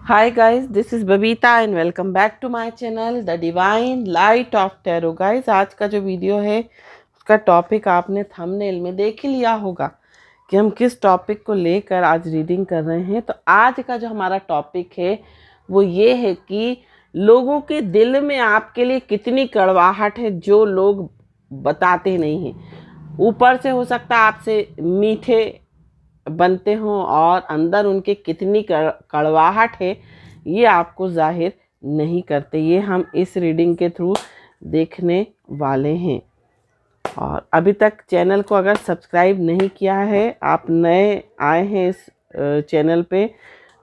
Hi guys, this is Babita and welcome back to my channel The Divine Light of Tarot। guys, आज का जो video है उसका topic आपने थंबनेल में देख ही लिया होगा कि हम किस टॉपिक को लेकर आज रीडिंग कर रहे हैं। तो आज का जो हमारा टॉपिक है वो ये है कि लोगों के दिल में आपके लिए कितनी कड़वाहट है जो लोग बताते नहीं हैं। ऊपर से हो सकता है आपसे मीठे बनते हों और अंदर उनके कितनी कड़वाहट है ये आपको जाहिर नहीं करते। ये हम इस रीडिंग के थ्रू देखने वाले हैं। और अभी तक चैनल को अगर सब्सक्राइब नहीं किया है, आप नए आए हैं इस चैनल पे,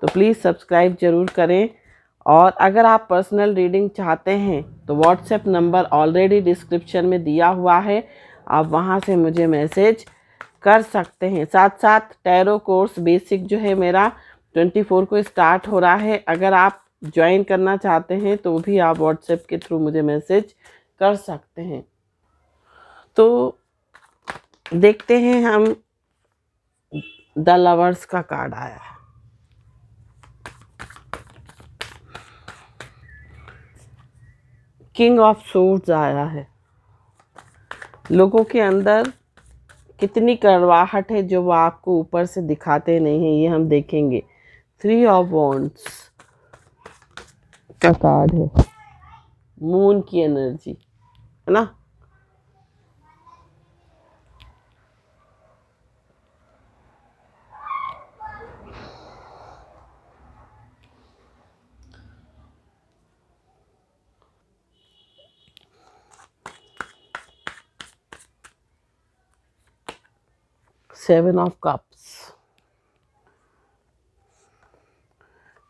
तो प्लीज़ सब्सक्राइब ज़रूर करें। और अगर आप पर्सनल रीडिंग चाहते हैं तो व्हाट्सएप नंबर ऑलरेडी डिस्क्रिप्शन में दिया हुआ है, आप वहाँ से मुझे मैसेज कर सकते हैं। साथ साथ टैरो कोर्स बेसिक जो है मेरा 24 को स्टार्ट हो रहा है। अगर आप ज्वाइन करना चाहते हैं तो भी आप व्हाट्सएप के थ्रू मुझे मैसेज कर सकते हैं। तो देखते हैं हम द लवर्स का कार्ड आया है। किंग ऑफ सोर्ड्स आया है। लोगों के अंदर कितनी कड़वाहट है जो वो आपको ऊपर से दिखाते नहीं हैं, ये हम देखेंगे। 3 ऑफ वॉन्ड्स का कार्ड है। मून की एनर्जी है ना। Seven of cups,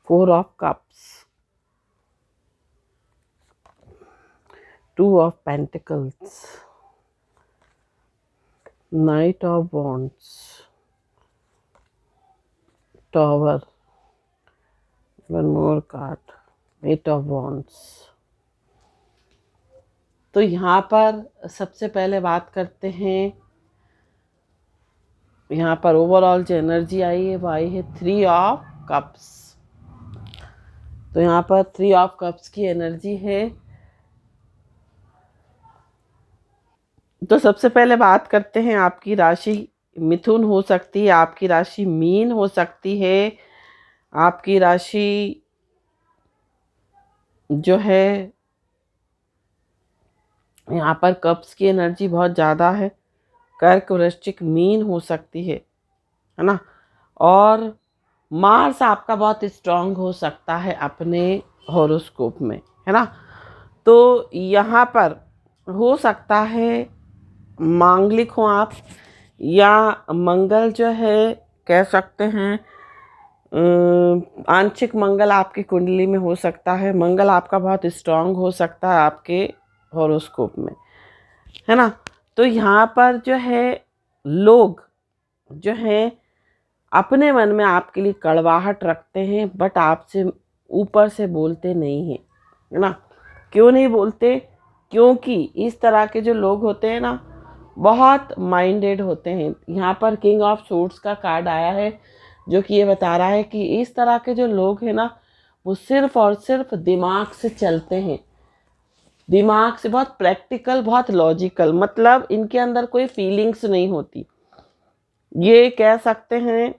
4 of cups, 2 of pentacles, night of wands, tower, one more card, 8 of wands. तो यहाँ पर सबसे पहले बात करते हैं, यहाँ पर ओवरऑल जो एनर्जी आई है वो आई है 3 ऑफ कप्स। तो यहाँ पर 3 ऑफ कप्स की एनर्जी है। तो सबसे पहले बात करते हैं, आपकी राशि मिथुन हो सकती है, आपकी राशि मीन हो सकती है, आपकी राशि जो है यहाँ पर कप्स की एनर्जी बहुत ज़्यादा है, कर्क वृश्चिक मीन हो सकती है ना। और मार्स आपका बहुत स्ट्रांग हो सकता है अपने हॉरोस्कोप में, है ना। तो यहाँ पर हो सकता है मांगलिक हो आप, या मंगल जो है कह सकते हैं आंशिक मंगल आपकी कुंडली में हो सकता है। मंगल आपका बहुत स्ट्रांग हो सकता है आपके हॉरोस्कोप में, है ना। तो यहाँ पर जो है लोग जो हैं अपने मन में आपके लिए कड़वाहट रखते हैं, बट आपसे ऊपर से बोलते नहीं हैं, है ना। क्यों नहीं बोलते? क्योंकि इस तरह के जो लोग होते हैं ना बहुत माइंडेड होते हैं। यहाँ पर किंग ऑफ सोर्ड्स का कार्ड आया है जो कि ये बता रहा है कि इस तरह के जो लोग हैं ना वो सिर्फ और सिर्फ दिमाग से चलते हैं, दिमाग से, बहुत प्रैक्टिकल, बहुत लॉजिकल, मतलब इनके अंदर कोई फीलिंग्स नहीं होती। ये कह सकते हैं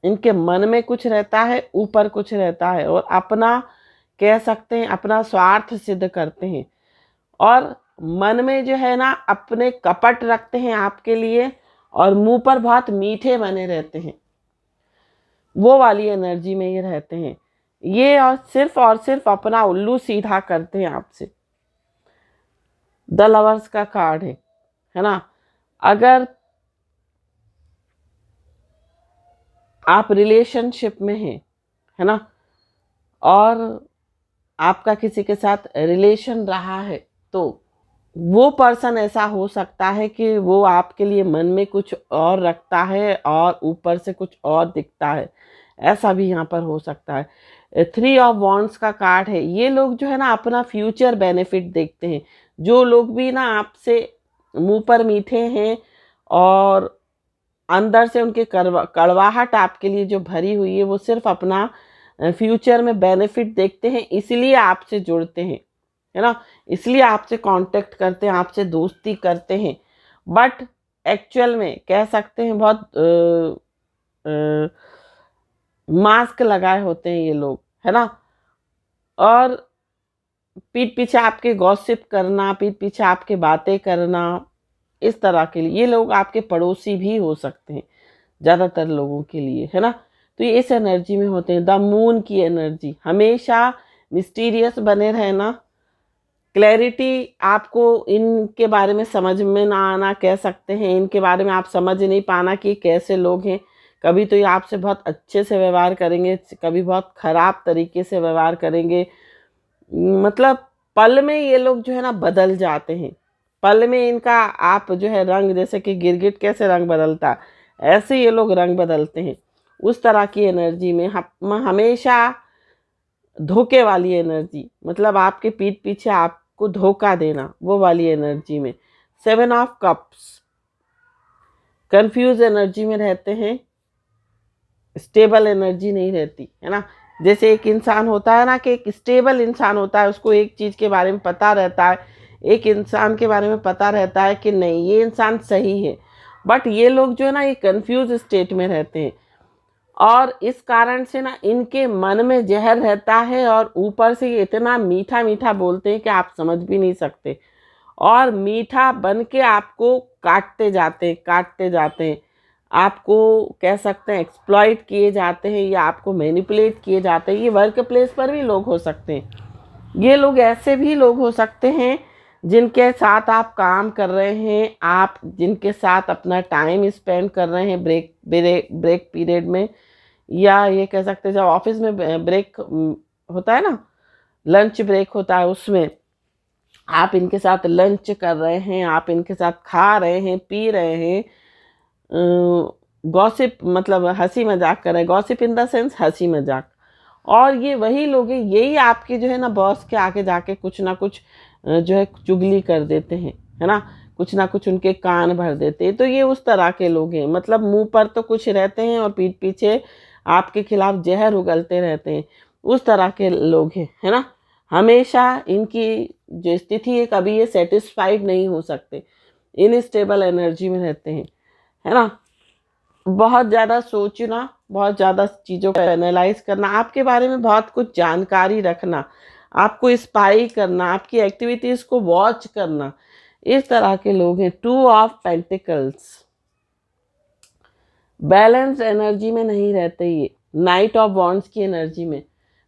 इनके मन में कुछ रहता है, ऊपर कुछ रहता है, और अपना कह सकते हैं अपना स्वार्थ सिद्ध करते हैं। और मन में जो है ना अपने कपट रखते हैं आपके लिए, और मुंह पर बहुत मीठे बने रहते हैं, वो वाली एनर्जी में ये रहते हैं। ये और सिर्फ अपना उल्लू सीधा करते हैं आपसे। द लवर्स का कार्ड है ना। अगर आप रिलेशनशिप में हैं, है ना, और आपका किसी के साथ रिलेशन रहा है, तो वो पर्सन ऐसा हो सकता है कि वो आपके लिए मन में कुछ और रखता है और ऊपर से कुछ और दिखता है, ऐसा भी यहाँ पर हो सकता है। 3 ऑफ वॉन्ड्स का कार्ड है। ये लोग जो है ना अपना फ्यूचर बेनिफिट देखते हैं। जो लोग भी ना आपसे मुंह पर मीठे हैं और अंदर से उनके कड़वाहट आपके लिए जो भरी हुई है वो सिर्फ अपना फ्यूचर में बेनिफिट देखते हैं, इसलिए आपसे जुड़ते हैं, है ना, इसलिए आपसे कांटेक्ट करते हैं, आपसे दोस्ती करते हैं। बट एक्चुअल में कह सकते हैं बहुत मास्क लगाए होते हैं ये लोग, है ना। और पीठ पीछे आपके गॉसिप करना, पीठ पीछे आपके बातें करना, इस तरह के लिए ये लोग आपके पड़ोसी भी हो सकते हैं ज़्यादातर लोगों के लिए, है ना। तो ये इस एनर्जी में होते हैं। द मून की एनर्जी, हमेशा मिस्टीरियस बने रहना, क्लैरिटी, आपको इनके बारे में समझ में ना आना, कह सकते हैं इनके बारे में आप समझ नहीं पाना कि कैसे लोग हैं। कभी तो ये आपसे बहुत अच्छे से व्यवहार करेंगे, कभी बहुत ख़राब तरीके से व्यवहार करेंगे। मतलब पल में ये लोग जो है ना बदल जाते हैं, पल में इनका आप जो है रंग, जैसे कि गिरगिट कैसे रंग बदलता है, ऐसे ये लोग रंग बदलते हैं। उस तरह की एनर्जी में हमेशा धोखे वाली एनर्जी, मतलब आपके पीठ पीछे आपको धोखा देना, वो वाली एनर्जी में। 7 ऑफ कप्स, कंफ्यूज एनर्जी में रहते हैं, स्टेबल एनर्जी नहीं रहती, है ना। जैसे एक इंसान होता है ना कि एक स्टेबल इंसान होता है, उसको एक चीज़ के बारे में पता रहता है, एक इंसान के बारे में पता रहता है कि नहीं ये इंसान सही है। बट ये लोग जो है ना ये कंफ्यूज स्टेट में रहते हैं, और इस कारण से ना इनके मन में जहर रहता है, और ऊपर से ये इतना मीठा मीठा बोलते हैं कि आप समझ भी नहीं सकते, और मीठा बन के आपको काटते जाते हैं, काटते जाते हैं। आपको कह सकते हैं एक्सप्लॉइट किए जाते हैं, या आपको मैनिपुलेट किए जाते हैं। ये वर्क प्लेस पर भी लोग हो सकते हैं। ये लोग ऐसे भी लोग हो सकते हैं जिनके साथ आप काम कर रहे हैं, आप जिनके साथ अपना टाइम स्पेंड कर रहे हैं ब्रेक ब्रेक ब्रेक पीरियड में, या ये कह सकते हैं जब ऑफिस में ब्रेक होता है ना, लंच ब्रेक होता है, उसमें आप इनके साथ लंच कर रहे हैं, आप इनके साथ खा रहे हैं, पी रहे हैं, गॉसिप मतलब हंसी मजाक कर रहे हैं, गॉसिप इन द सेंस हंसी मजाक। और ये वही लोग हैं, यही आपके जो है ना बॉस के आगे जाके कुछ ना कुछ जो है चुगली कर देते हैं, है ना, कुछ ना कुछ उनके कान भर देते हैं। तो ये उस तरह के लोग हैं, मतलब मुंह पर तो कुछ रहते हैं और पीठ पीछे आपके खिलाफ जहर उगलते रहते हैं, उस तरह के लोग हैं, है ना। हमेशा इनकी जो स्थिति है, कभी ये सेटिस्फाइड नहीं हो सकते, इनस्टेबल एनर्जी में रहते हैं, है ना। बहुत ज़्यादा सोचना, बहुत ज़्यादा चीज़ों को एनालाइज करना, आपके बारे में बहुत कुछ जानकारी रखना, आपको स्पाई करना, आपकी एक्टिविटीज़ को वॉच करना, इस तरह के लोग हैं। 2 ऑफ पेंटिकल्स, बैलेंस एनर्जी में नहीं रहते ये। नाइट ऑफ वॉन्ड्स की एनर्जी में,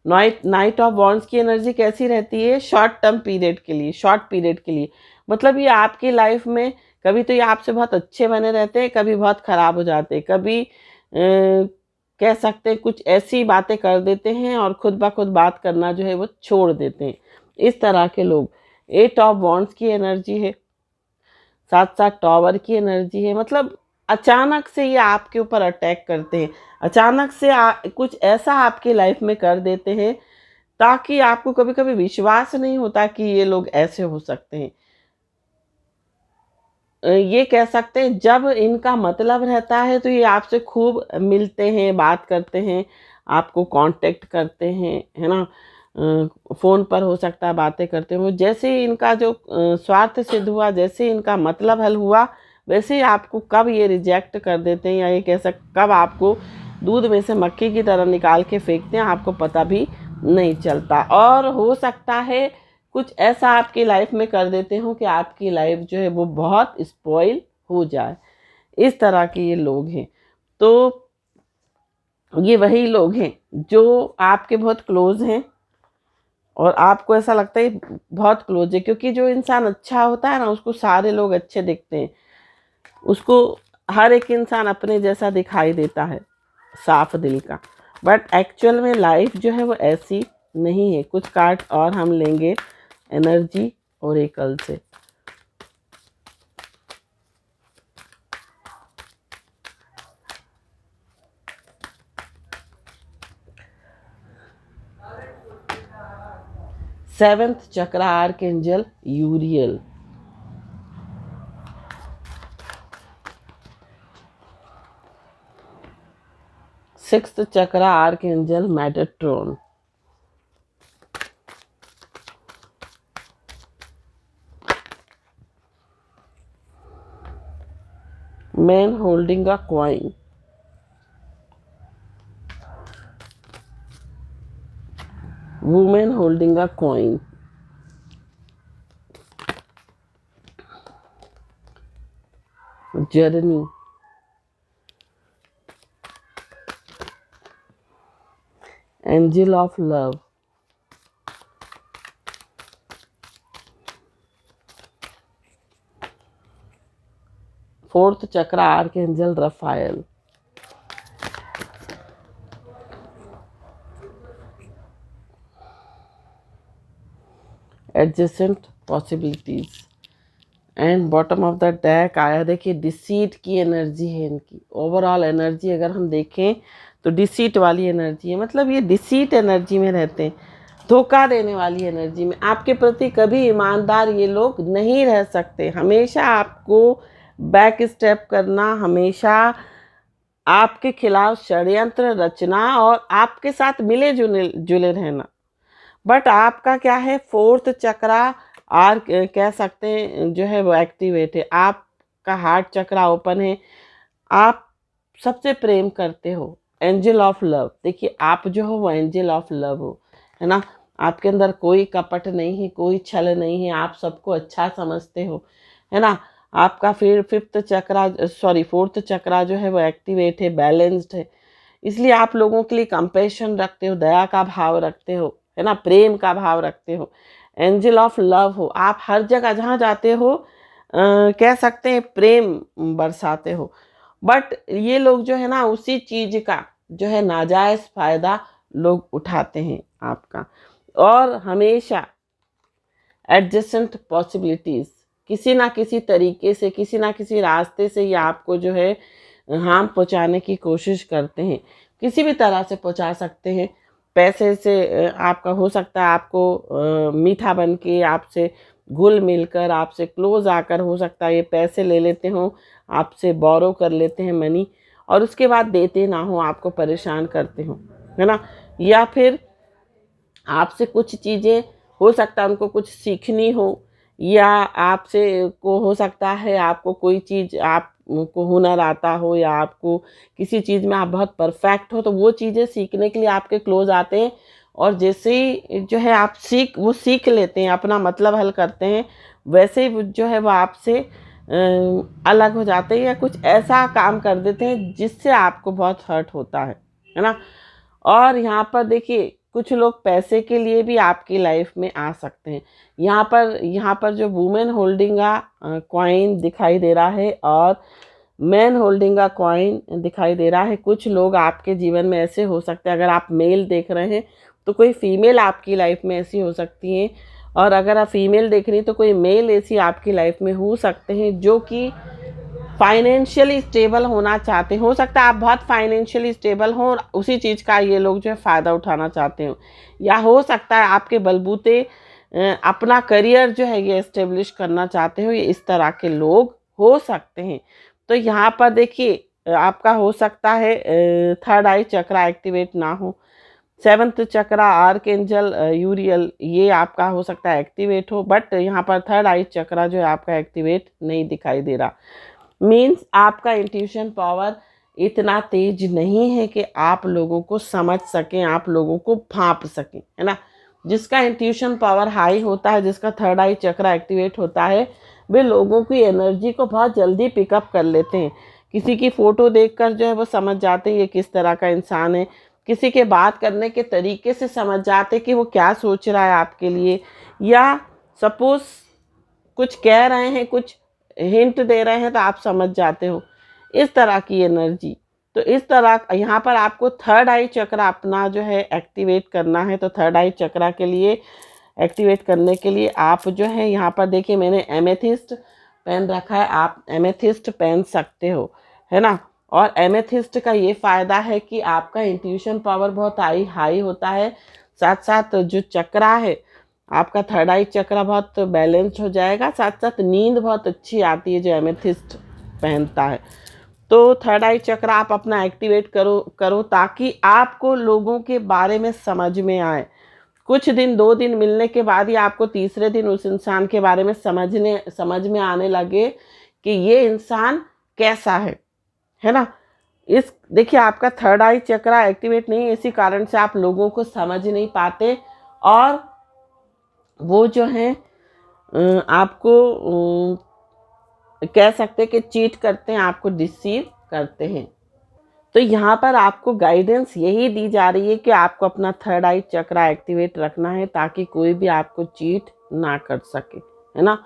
नाइट ऑफ वॉन्ड्स की एनर्जी कैसी रहती है, शॉर्ट टर्म पीरियड के लिए, शॉर्ट पीरियड के लिए। मतलब ये आपकी लाइफ में कभी तो ये आपसे बहुत अच्छे बने रहते हैं, कभी बहुत ख़राब हो जाते हैं, कभी कह सकते हैं कुछ ऐसी बातें कर देते हैं और खुद ब खुद बात करना जो है वो छोड़ देते हैं, इस तरह के लोग। 8 ऑफ वॉन्ड्स की एनर्जी है, साथ साथ टॉवर की एनर्जी है। मतलब अचानक से ये आपके ऊपर अटैक करते हैं, अचानक से कुछ ऐसा आपकी लाइफ में कर देते हैं ताकि आपको कभी कभी विश्वास नहीं होता कि ये लोग ऐसे हो सकते हैं। ये कह सकते हैं जब इनका मतलब रहता है तो ये आपसे खूब मिलते हैं, बात करते हैं, आपको कांटेक्ट करते हैं, है ना। फ़ोन पर हो सकता है बातें करते हो। जैसे ही इनका जो स्वार्थ सिद्ध हुआ, जैसे ही इनका मतलब हल हुआ, वैसे ही आपको कब ये रिजेक्ट कर देते हैं, या ये कह कब आपको दूध में से मक्खी की तरह निकाल के फेंकते हैं, आपको पता भी नहीं चलता। और हो सकता है कुछ ऐसा आपकी लाइफ में कर देते हो कि आपकी लाइफ जो है वो बहुत स्पॉइल हो जाए, इस तरह के ये लोग हैं। तो ये वही लोग हैं जो आपके बहुत क्लोज हैं, और आपको ऐसा लगता है बहुत क्लोज है, क्योंकि जो इंसान अच्छा होता है ना उसको सारे लोग अच्छे दिखते हैं, उसको हर एक इंसान अपने जैसा दिखाई देता है, साफ दिल का। बट एक्चुअल में लाइफ जो है वो ऐसी नहीं है। कुछ कार्ड और हम लेंगे एनर्जी ओरेकल से। सेवेंथ चक्र archangel यूरियल, sixth chakra archangel Metatron. Man holding a coin, women holding a coin, journey, angel of love, fourth chakra archangel Raphael, adjacent possibilities. And bottom of the deck आया, देखिए deceit की energy है इनकी। Overall energy अगर हम देखें तो deceit वाली एनर्जी है, मतलब ये डिसीट एनर्जी में रहते हैं, धोखा देने वाली एनर्जी में। आपके प्रति कभी ईमानदार ये लोग नहीं रह सकते, हमेशा आपको बैक स्टेप करना, हमेशा आपके खिलाफ षड्यंत्र रचना और आपके साथ मिले जुले रहना। बट आपका क्या है, फोर्थ चक्रा आर कह सकते हैं जो है वो एक्टिवेट है, आपका हार्ट चक्रा ओपन है, आप सबसे प्रेम करते हो, एंजल ऑफ लव। देखिए आप जो हो वो एंजल ऑफ लव हो, है ना। आपके अंदर कोई कपट नहीं है, कोई छल नहीं है, आप सबको अच्छा समझते हो, है ना। आपका फिर फोर्थ चक्रा जो है वो एक्टिवेट है, बैलेंस्ड है, इसलिए आप लोगों के लिए कंपैशन रखते हो, दया का भाव रखते हो, है ना, प्रेम का भाव रखते हो, एंजल ऑफ लव हो। आप हर जगह जहाँ जाते हो कह सकते हैं प्रेम बरसाते हो। बट ये लोग जो है ना उसी चीज का जो है नाजायज फायदा लोग उठाते हैं आपका, और हमेशा एडजेसेंट पॉसिबिलिटीज, किसी ना किसी तरीके से, किसी ना किसी रास्ते से ये आपको जो है हार्म पहुंचाने की कोशिश करते हैं, किसी भी तरह से पहुंचा सकते हैं। पैसे से आपका हो सकता है, आपको मीठा बन के आपसे घुल मिलकर आपसे क्लोज आकर हो सकता है ये पैसे ले लेते हो, आपसे बोरो कर लेते हैं मनी, और उसके बाद देते ना हो, आपको परेशान करते हो, है ना। या फिर आपसे कुछ चीज़ें हो सकता है उनको कुछ सीखनी हो, या आपसे को हो सकता है आपको कोई चीज़ आपको हुनर आता हो, या आपको किसी चीज़ में आप बहुत परफेक्ट हो, तो वो चीज़ें सीखने के लिए आपके क्लोज आते हैं, और जैसे ही जो है आप वो सीख लेते हैं, अपना मतलब हल करते हैं, वैसे ही जो है वो आपसे अलग हो जाते हैं, या कुछ ऐसा काम कर देते हैं जिससे आपको बहुत हर्ट होता है ना। और यहाँ पर देखिए कुछ लोग पैसे के लिए भी आपकी लाइफ में आ सकते हैं। यहाँ पर जो वुमेन होल्डिंग अ कॉइन दिखाई दे रहा है और मैन होल्डिंग अ कॉइन दिखाई दे रहा है। कुछ लोग आपके जीवन में ऐसे हो सकते हैं, अगर आप मेल देख रहे हैं तो कोई फीमेल आपकी लाइफ में ऐसी हो सकती है, और अगर आप फीमेल देख रही हैं तो कोई मेल ऐसी आपकी लाइफ में हो सकते हैं जो कि फाइनेंशियली स्टेबल होना चाहते हैं। हो सकता है आप बहुत फाइनेंशियली स्टेबल हो और उसी चीज़ का ये लोग जो है फ़ायदा उठाना चाहते हो, या हो सकता है आपके बलबूते अपना करियर जो है ये इस्टेब्लिश करना चाहते हो, ये इस तरह के लोग हो सकते हैं। तो यहाँ पर देखिए आपका हो सकता है थर्ड आई चक्रा एक्टिवेट ना हो, सेवंथ चक्रा आर्कएंजल यूरियल ये आपका हो सकता है एक्टिवेट हो, बट यहाँ पर थर्ड आई चक्रा जो है आपका एक्टिवेट नहीं दिखाई दे रहा। मीन्स आपका इंट्यूशन पावर इतना तेज नहीं है कि आप लोगों को समझ सकें, आप लोगों को भांप सकें, है ना। जिसका इंट्यूशन पावर हाई होता है, जिसका थर्ड आई चक्रा एक्टिवेट होता है, वे लोगों की एनर्जी को बहुत जल्दी पिकअप कर लेते हैं। किसी की फ़ोटो देखकर जो है वो समझ जाते हैं ये किस तरह का इंसान है, किसी के बात करने के तरीके से समझ जाते कि वो क्या सोच रहा है आपके लिए, या सपोज़ कुछ कह रहे हैं, कुछ हिंट दे रहे हैं तो आप समझ जाते हो, इस तरह की एनर्जी। तो इस तरह यहाँ पर आपको थर्ड आई चक्रा अपना जो है एक्टिवेट करना है। तो थर्ड आई चक्रा के लिए एक्टिवेट करने के लिए आप जो है यहाँ पर देखिए मैंने एमेथिस्ट पेन रखा है, आप एमेथिस्ट पहन सकते हो, है ना। और एमेथिस्ट का ये फ़ायदा है कि आपका इंट्यूशन पावर बहुत हाई होता है, साथ साथ जो चक्रा है आपका थर्ड आई चक्रा बहुत बैलेंस हो जाएगा, साथ साथ नींद बहुत अच्छी आती है जो एमेथिस्ट पहनता है। तो थर्ड आई चक्र आप अपना एक्टिवेट करो ताकि आपको लोगों के बारे में समझ में आए। कुछ दिन 2 दिन मिलने के बाद ही आपको तीसरे दिन उस इंसान के बारे में समझ में आने लगे कि ये इंसान कैसा है ना। इस देखिए आपका थर्ड आई चक्र एक्टिवेट नहीं है, इसी कारण से आप लोगों को समझ नहीं पाते और वो जो है आपको कह सकते हैं कि चीट करते हैं, आपको डिसीव करते हैं। तो यहाँ पर आपको गाइडेंस यही दी जा रही है कि आपको अपना थर्ड आई चक्र एक्टिवेट रखना है ताकि कोई भी आपको चीट ना कर सके, है ना।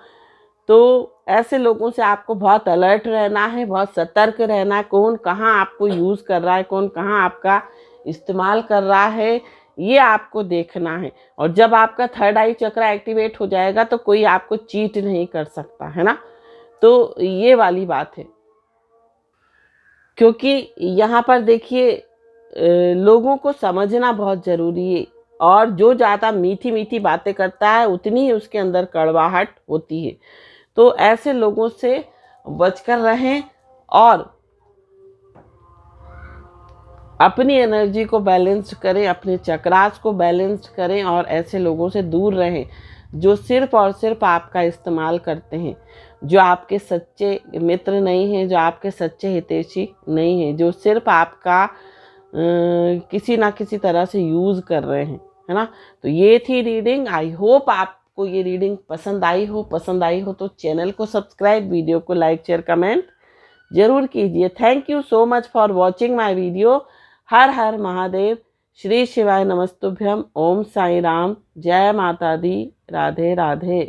तो ऐसे लोगों से आपको बहुत अलर्ट रहना है, बहुत सतर्क रहना है। कौन कहाँ आपको यूज़ कर रहा है, कौन कहाँ आपका इस्तेमाल कर रहा है, ये आपको देखना है। और जब आपका थर्ड आई चक्र एक्टिवेट हो जाएगा तो कोई आपको चीट नहीं कर सकता, है ना। तो ये वाली बात है, क्योंकि यहाँ पर देखिए लोगों को समझना बहुत ज़रूरी है और जो ज़्यादा मीठी मीठी बातें करता है उतनी ही उसके अंदर कड़वाहट होती है। तो ऐसे लोगों से बचकर रहें और अपनी एनर्जी को बैलेंस करें, अपने चक्रास को बैलेंस करें और ऐसे लोगों से दूर रहें जो सिर्फ और सिर्फ आपका इस्तेमाल करते हैं, जो आपके सच्चे मित्र नहीं हैं, जो आपके सच्चे हितैषी नहीं हैं, जो सिर्फ आपका किसी ना किसी तरह से यूज़ कर रहे हैं, है ना। तो ये थी रीडिंग। आई होप आपको ये रीडिंग पसंद आई हो तो चैनल को सब्सक्राइब, वीडियो को लाइक शेयर कमेंट जरूर कीजिए। Thank you so much for watching my video. हर हर महादेव, श्री शिवाय नमस्तुभ्यम, ओम साई राम, जय माता दी, राधे राधे।